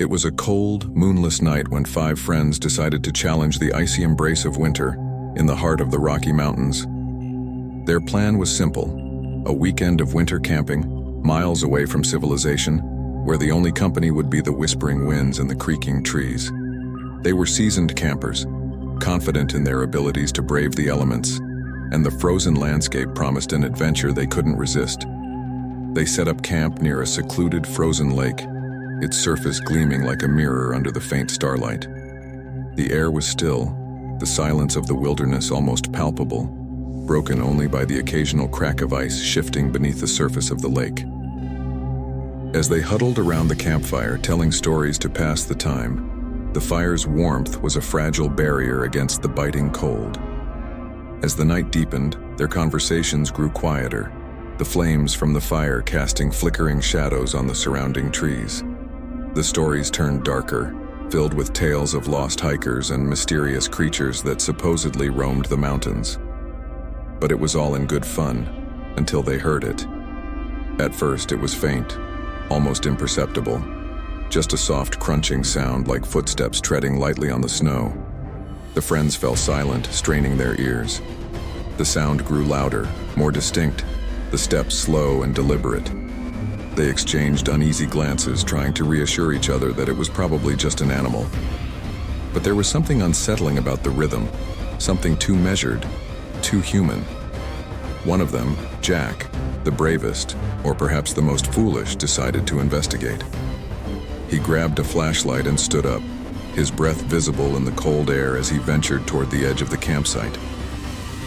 It was a cold, moonless night when 5 friends decided to challenge the icy embrace of winter in the heart of the Rocky Mountains. Their plan was simple: a weekend of winter camping, miles away from civilization, where the only company would be the whispering winds and the creaking trees. They were seasoned campers, confident in their abilities to brave the elements, and the frozen landscape promised an adventure they couldn't resist. They set up camp near a secluded frozen lake, its surface gleaming like a mirror under the faint starlight. The air was still, the silence of the wilderness almost palpable, broken only by the occasional crack of ice shifting beneath the surface of the lake. As they huddled around the campfire telling stories to pass the time, the fire's warmth was a fragile barrier against the biting cold. As the night deepened, their conversations grew quieter, the flames from the fire casting flickering shadows on the surrounding trees. The stories turned darker, filled with tales of lost hikers and mysterious creatures that supposedly roamed the mountains. But it was all in good fun, until they heard it. At first it was faint, almost imperceptible, just a soft crunching sound like footsteps treading lightly on the snow. The friends fell silent, straining their ears. The sound grew louder, more distinct, the steps slow and deliberate. They exchanged uneasy glances, trying to reassure each other that it was probably just an animal. But there was something unsettling about the rhythm, something too measured, too human. One of them, Jack, the bravest, or perhaps the most foolish, decided to investigate. He grabbed a flashlight and stood up, his breath visible in the cold air as he ventured toward the edge of the campsite.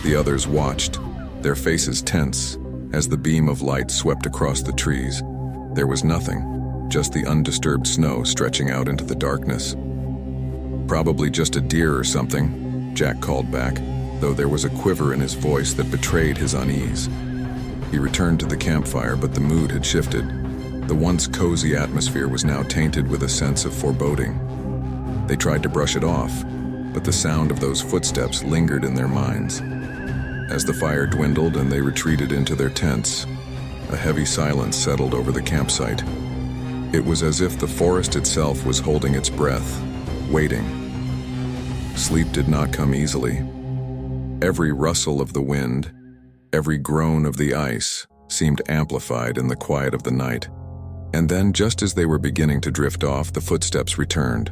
The others watched, their faces tense, as the beam of light swept across the trees. There was nothing, just the undisturbed snow stretching out into the darkness. "Probably just a deer or something," Jack called back, though there was a quiver in his voice that betrayed his unease. He returned to the campfire, but the mood had shifted. The once cozy atmosphere was now tainted with a sense of foreboding. They tried to brush it off, but the sound of those footsteps lingered in their minds. As the fire dwindled and they retreated into their tents, a heavy silence settled over the campsite. It was as if the forest itself was holding its breath, waiting. Sleep did not come easily. Every rustle of the wind, every groan of the ice, seemed amplified in the quiet of the night. And then, just as they were beginning to drift off, the footsteps returned.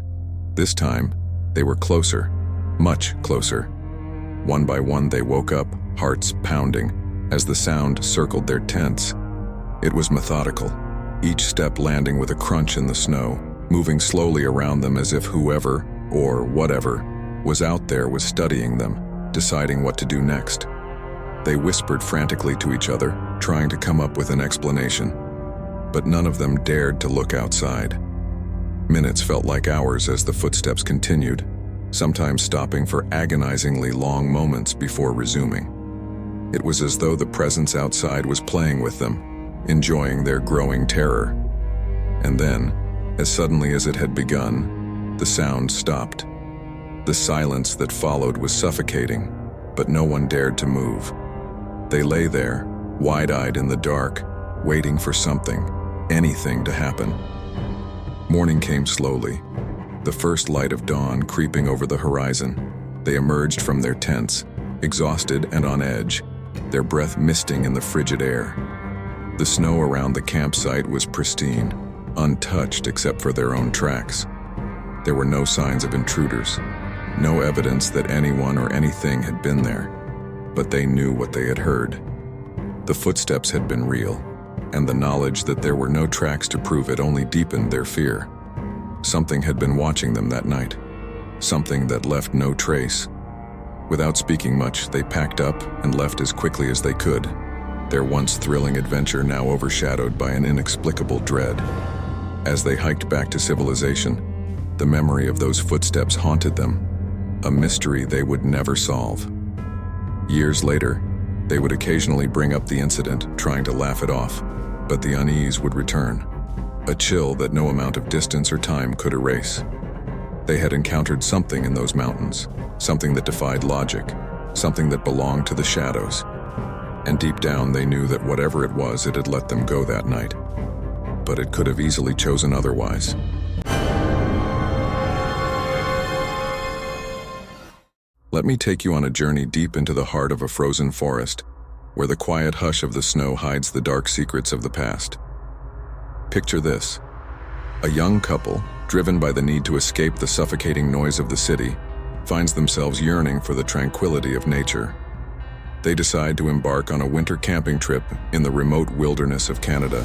This time, they were closer, much closer. One by one they woke up, hearts pounding, as the sound circled their tents. It was methodical, each step landing with a crunch in the snow, moving slowly around them as if whoever, or whatever, was out there was studying them, deciding what to do next. They whispered frantically to each other, trying to come up with an explanation. But none of them dared to look outside. Minutes felt like hours as the footsteps continued, sometimes stopping for agonizingly long moments before resuming. It was as though the presence outside was playing with them, enjoying their growing terror. And then, as suddenly as it had begun, the sound stopped. The silence that followed was suffocating, but no one dared to move. They lay there, wide-eyed in the dark, waiting for something, anything to happen. Morning came slowly, the first light of dawn creeping over the horizon. They emerged from their tents, exhausted and on edge, their breath misting in the frigid air. The snow around the campsite was pristine, untouched except for their own tracks. There were no signs of intruders, no evidence that anyone or anything had been there, but they knew what they had heard. The footsteps had been real, and the knowledge that there were no tracks to prove it only deepened their fear. Something had been watching them that night, something that left no trace. Without speaking much, they packed up and left as quickly as they could, their once thrilling adventure now overshadowed by an inexplicable dread. As they hiked back to civilization, the memory of those footsteps haunted them, a mystery they would never solve. Years later, they would occasionally bring up the incident, trying to laugh it off, but the unease would return, a chill that no amount of distance or time could erase. They had encountered something in those mountains, something that defied logic, something that belonged to the shadows. And deep down they knew that whatever it was, it had let them go that night. But it could have easily chosen otherwise. Let me take you on a journey deep into the heart of a frozen forest, where the quiet hush of the snow hides the dark secrets of the past. Picture this: a young couple, driven by the need to escape the suffocating noise of the city, finds themselves yearning for the tranquility of nature. They decide to embark on a winter camping trip in the remote wilderness of Canada.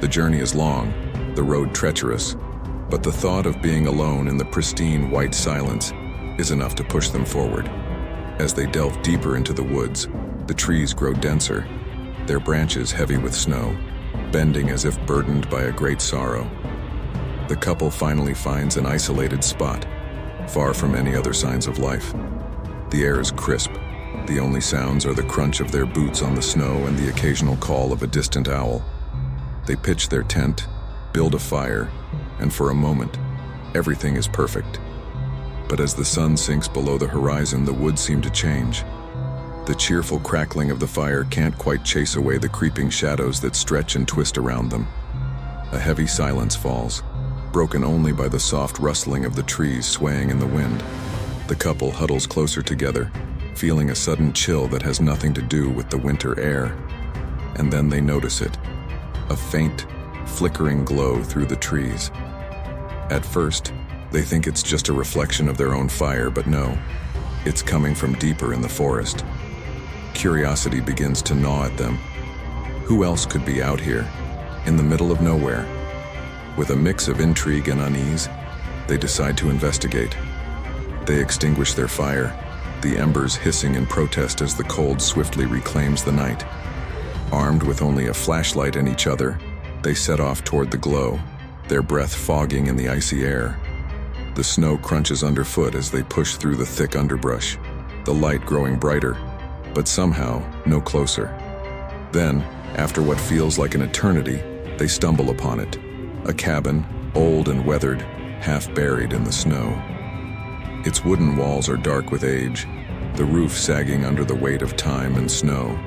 The journey is long, the road treacherous, but the thought of being alone in the pristine white silence is enough to push them forward. As they delve deeper into the woods, the trees grow denser, their branches heavy with snow, bending as if burdened by a great sorrow. The couple finally finds an isolated spot, far from any other signs of life. The air is crisp. The only sounds are the crunch of their boots on the snow and the occasional call of a distant owl. They pitch their tent, build a fire, and for a moment, everything is perfect. But as the sun sinks below the horizon, the woods seem to change. The cheerful crackling of the fire can't quite chase away the creeping shadows that stretch and twist around them. A heavy silence falls, broken only by the soft rustling of the trees swaying in the wind. The couple huddles closer together, feeling a sudden chill that has nothing to do with the winter air. And then they notice it, a faint, flickering glow through the trees. At first, they think it's just a reflection of their own fire, but no, it's coming from deeper in the forest. Curiosity begins to gnaw at them. Who else could be out here, in the middle of nowhere? With a mix of intrigue and unease, they decide to investigate. They extinguish their fire, the embers hissing in protest as the cold swiftly reclaims the night. Armed with only a flashlight and each other, they set off toward the glow, their breath fogging in the icy air. The snow crunches underfoot as they push through the thick underbrush, the light growing brighter, but somehow no closer. Then, after what feels like an eternity, they stumble upon it. A cabin, old and weathered, half buried in the snow. Its wooden walls are dark with age, the roof sagging under the weight of time and snow.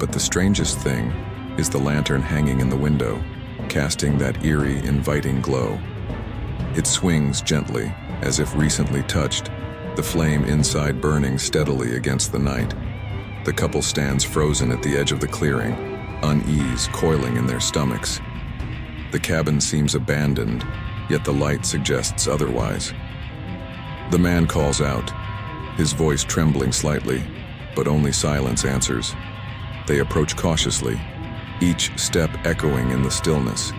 But the strangest thing is the lantern hanging in the window, casting that eerie, inviting glow. It swings gently, as if recently touched, the flame inside burning steadily against the night. The couple stands frozen at the edge of the clearing, unease coiling in their stomachs. The cabin seems abandoned, yet the light suggests otherwise. The man calls out, his voice trembling slightly, but only silence answers. They approach cautiously, each step echoing in the stillness.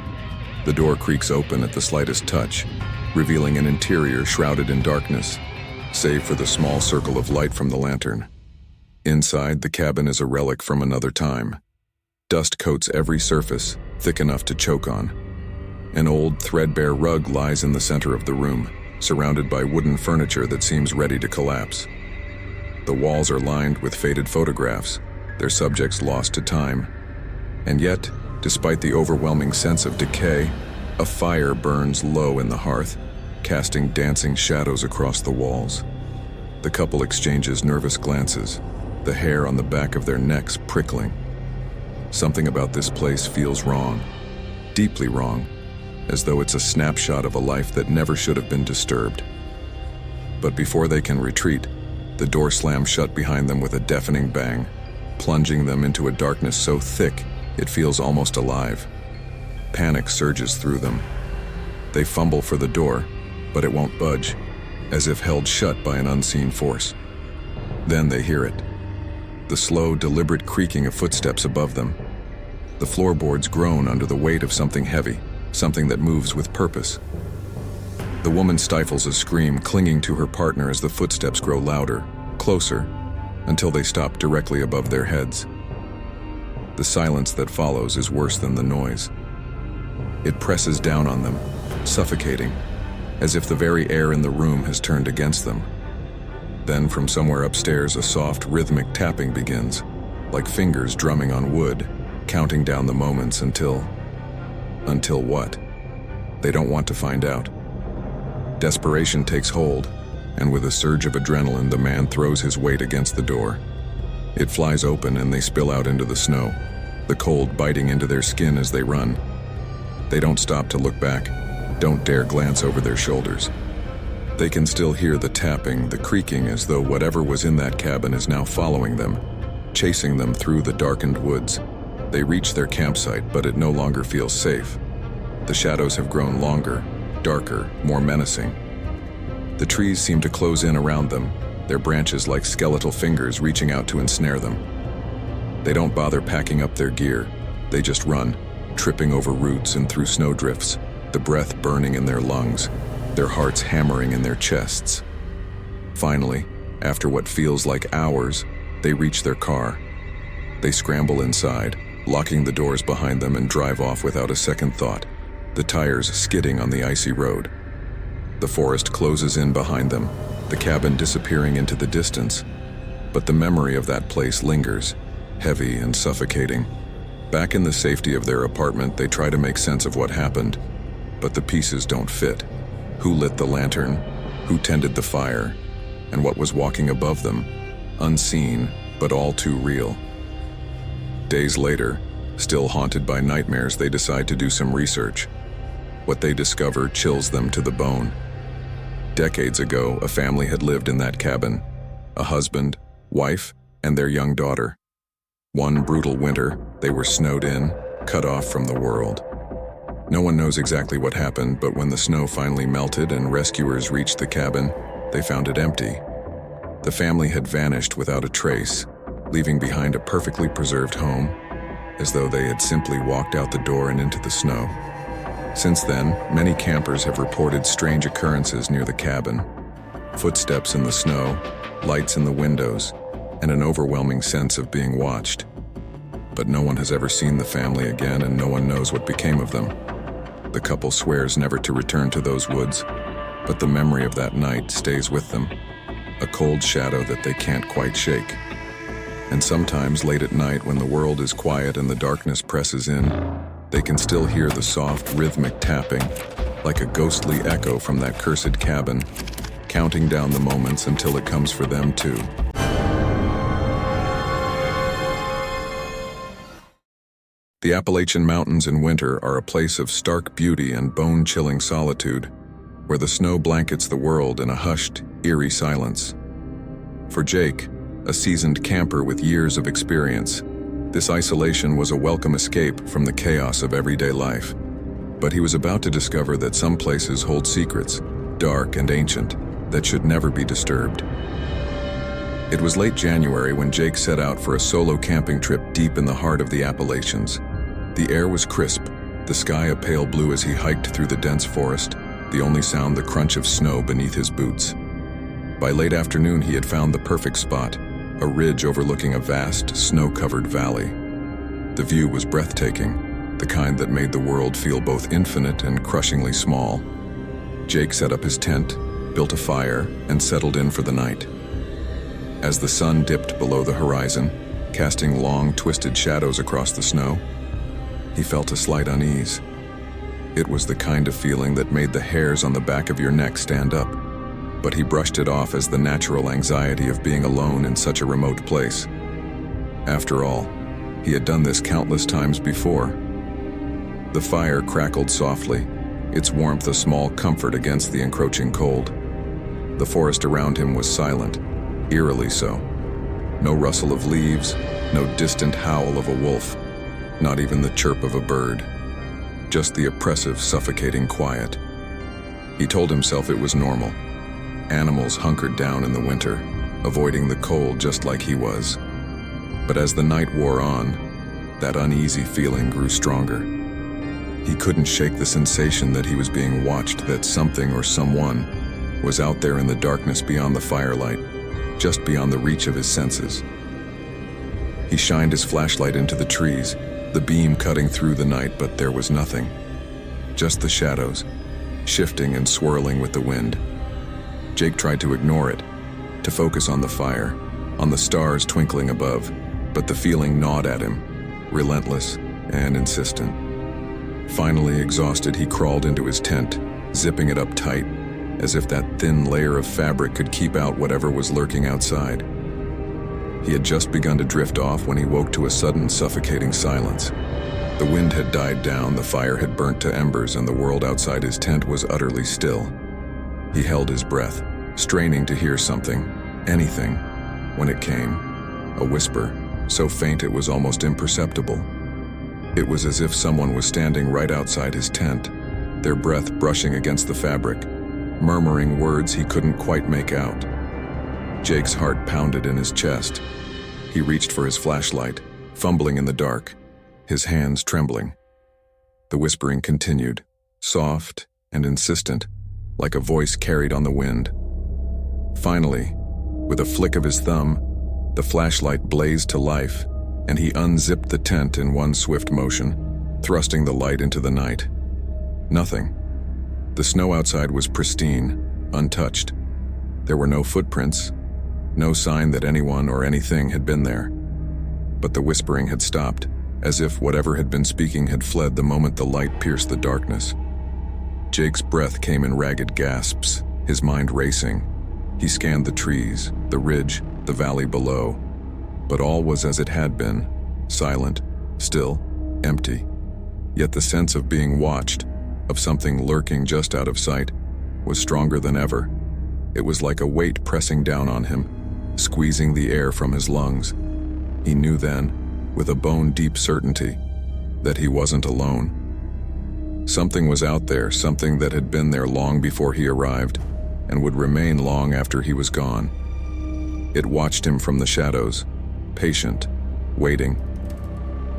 The door creaks open at the slightest touch, revealing an interior shrouded in darkness, save for the small circle of light from the lantern. Inside, the cabin is a relic from another time. Dust coats every surface, thick enough to choke on. An old, threadbare rug lies in the center of the room, surrounded by wooden furniture that seems ready to collapse. The walls are lined with faded photographs, their subjects lost to time. And yet, despite the overwhelming sense of decay, a fire burns low in the hearth, casting dancing shadows across the walls. The couple exchanges nervous glances, the hair on the back of their necks prickling. Something about this place feels wrong, deeply wrong, as though it's a snapshot of a life that never should have been disturbed. But before they can retreat, the door slams shut behind them with a deafening bang, plunging them into a darkness so thick it feels almost alive. Panic surges through them. They fumble for the door, but it won't budge, as if held shut by an unseen force. Then they hear it. The slow, deliberate creaking of footsteps above them. The floorboards groan under the weight of something heavy, something that moves with purpose. The woman stifles a scream, clinging to her partner as the footsteps grow louder, closer, until they stop directly above their heads. The silence that follows is worse than the noise. It presses down on them, suffocating, as if the very air in the room has turned against them. Then from somewhere upstairs, a soft, rhythmic tapping begins, like fingers drumming on wood, counting down the moments until what? They don't want to find out. Desperation takes hold, and with a surge of adrenaline, the man throws his weight against the door. It flies open and they spill out into the snow, the cold biting into their skin as they run. They don't stop to look back, don't dare glance over their shoulders. They can still hear the tapping, the creaking, as though whatever was in that cabin is now following them, chasing them through the darkened woods. They reach their campsite, but it no longer feels safe. The shadows have grown longer, darker, more menacing. The trees seem to close in around them, their branches like skeletal fingers reaching out to ensnare them. They don't bother packing up their gear. They just run, tripping over roots and through snowdrifts, the breath burning in their lungs, their hearts hammering in their chests. Finally, after what feels like hours, they reach their car. They scramble inside, locking the doors behind them, and drive off without a second thought, the tires skidding on the icy road. The forest closes in behind them, the cabin disappearing into the distance. But the memory of that place lingers, heavy and suffocating. Back in the safety of their apartment, they try to make sense of what happened, but the pieces don't fit. Who lit the lantern? Who tended the fire? And what was walking above them? Unseen, but all too real. Days later, still haunted by nightmares, they decide to do some research. What they discover chills them to the bone. Decades ago, a family had lived in that cabin. A husband, wife, and their young daughter. One brutal winter, they were snowed in, cut off from the world. No one knows exactly what happened, but when the snow finally melted and rescuers reached the cabin, they found it empty. The family had vanished without a trace, leaving behind a perfectly preserved home, as though they had simply walked out the door and into the snow. Since then, many campers have reported strange occurrences near the cabin. Footsteps in the snow, lights in the windows, and an overwhelming sense of being watched. But no one has ever seen the family again, and no one knows what became of them. The couple swears never to return to those woods, but the memory of that night stays with them, a cold shadow that they can't quite shake. And sometimes late at night, when the world is quiet and the darkness presses in, they can still hear the soft, rhythmic tapping, like a ghostly echo from that cursed cabin, counting down the moments until it comes for them too. The Appalachian Mountains in winter are a place of stark beauty and bone-chilling solitude, where the snow blankets the world in a hushed, eerie silence. For Jake, a seasoned camper with years of experience, this isolation was a welcome escape from the chaos of everyday life. But he was about to discover that some places hold secrets, dark and ancient, that should never be disturbed. It was late January when Jake set out for a solo camping trip deep in the heart of the Appalachians. The air was crisp, the sky a pale blue as he hiked through the dense forest, the only sound the crunch of snow beneath his boots. By late afternoon, he had found the perfect spot, a ridge overlooking a vast, snow-covered valley. The view was breathtaking, the kind that made the world feel both infinite and crushingly small. Jake set up his tent, built a fire, and settled in for the night. As the sun dipped below the horizon, casting long, twisted shadows across the snow, he felt a slight unease. It was the kind of feeling that made the hairs on the back of your neck stand up, but he brushed it off as the natural anxiety of being alone in such a remote place. After all, he had done this countless times before. The fire crackled softly, its warmth a small comfort against the encroaching cold. The forest around him was silent, eerily so. No rustle of leaves, no distant howl of a wolf, not even the chirp of a bird. Just the oppressive, suffocating quiet. He told himself it was normal. Animals hunkered down in the winter, avoiding the cold just like he was. But as the night wore on, that uneasy feeling grew stronger. He couldn't shake the sensation that he was being watched, that something or someone was out there in the darkness beyond the firelight, just beyond the reach of his senses. He shined his flashlight into the trees, the beam cutting through the night, but there was nothing. Just the shadows, shifting and swirling with the wind. Jake tried to ignore it, to focus on the fire, on the stars twinkling above, but the feeling gnawed at him, relentless and insistent. Finally exhausted, he crawled into his tent, zipping it up tight, as if that thin layer of fabric could keep out whatever was lurking outside. He had just begun to drift off when he woke to a sudden, suffocating silence. The wind had died down, the fire had burnt to embers, and the world outside his tent was utterly still. He held his breath, straining to hear something, anything, when it came. A whisper, so faint it was almost imperceptible. It was as if someone was standing right outside his tent, their breath brushing against the fabric, murmuring words he couldn't quite make out. Jake's heart pounded in his chest. He reached for his flashlight, fumbling in the dark, his hands trembling. The whispering continued, soft and insistent, like a voice carried on the wind. Finally, with a flick of his thumb, the flashlight blazed to life, and he unzipped the tent in one swift motion, thrusting the light into the night. Nothing. The snow outside was pristine, untouched. There were no footprints, no sign that anyone or anything had been there. But the whispering had stopped, as if whatever had been speaking had fled the moment the light pierced the darkness. Jake's breath came in ragged gasps, his mind racing. He scanned the trees, the ridge, the valley below, but all was as it had been, silent, still, empty. Yet the sense of being watched, of something lurking just out of sight, was stronger than ever. It was like a weight pressing down on him, squeezing the air from his lungs. He knew then, with a bone-deep certainty, that he wasn't alone. Something was out there, something that had been there long before he arrived, and would remain long after he was gone. It watched him from the shadows, patient, waiting.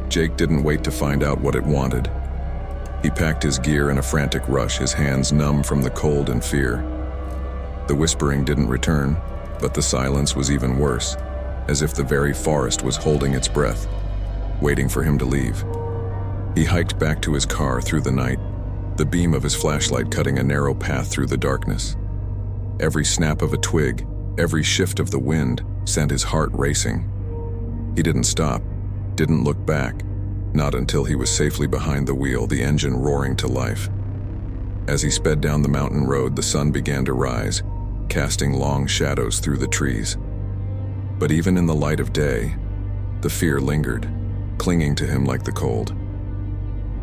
Jake didn't wait to find out what it wanted. He packed his gear in a frantic rush, his hands numb from the cold and fear. The whispering didn't return, but the silence was even worse, as if the very forest was holding its breath, waiting for him to leave. He hiked back to his car through the night, the beam of his flashlight cutting a narrow path through the darkness. Every snap of a twig, every shift of the wind sent his heart racing. He didn't stop, didn't look back, not until he was safely behind the wheel, the engine roaring to life. As he sped down the mountain road, the sun began to rise, casting long shadows through the trees. But even in the light of day, the fear lingered, clinging to him like the cold.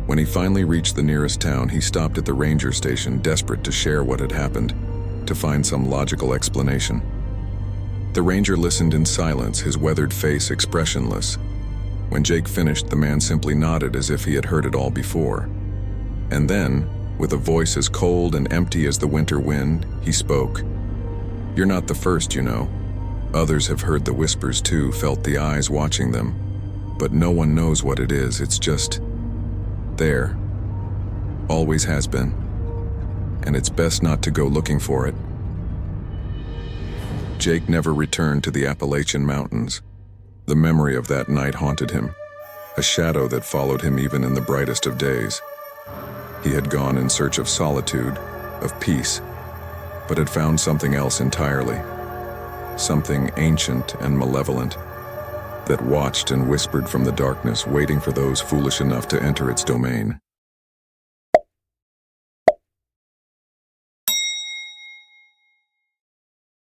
When he finally reached the nearest town, he stopped at the ranger station, desperate to share what had happened, to find some logical explanation. The ranger listened in silence, his weathered face expressionless. When Jake finished, the man simply nodded as if he had heard it all before. And then, with a voice as cold and empty as the winter wind, he spoke. "You're not the first, you know. Others have heard the whispers too, felt the eyes watching them. But no one knows what it is, it's just there. Always has been. And it's best not to go looking for it." Jake never returned to the Appalachian Mountains. The memory of that night haunted him, a shadow that followed him even in the brightest of days. He had gone in search of solitude, of peace, but had found something else entirely. Something ancient and malevolent that watched and whispered from the darkness, waiting for those foolish enough to enter its domain.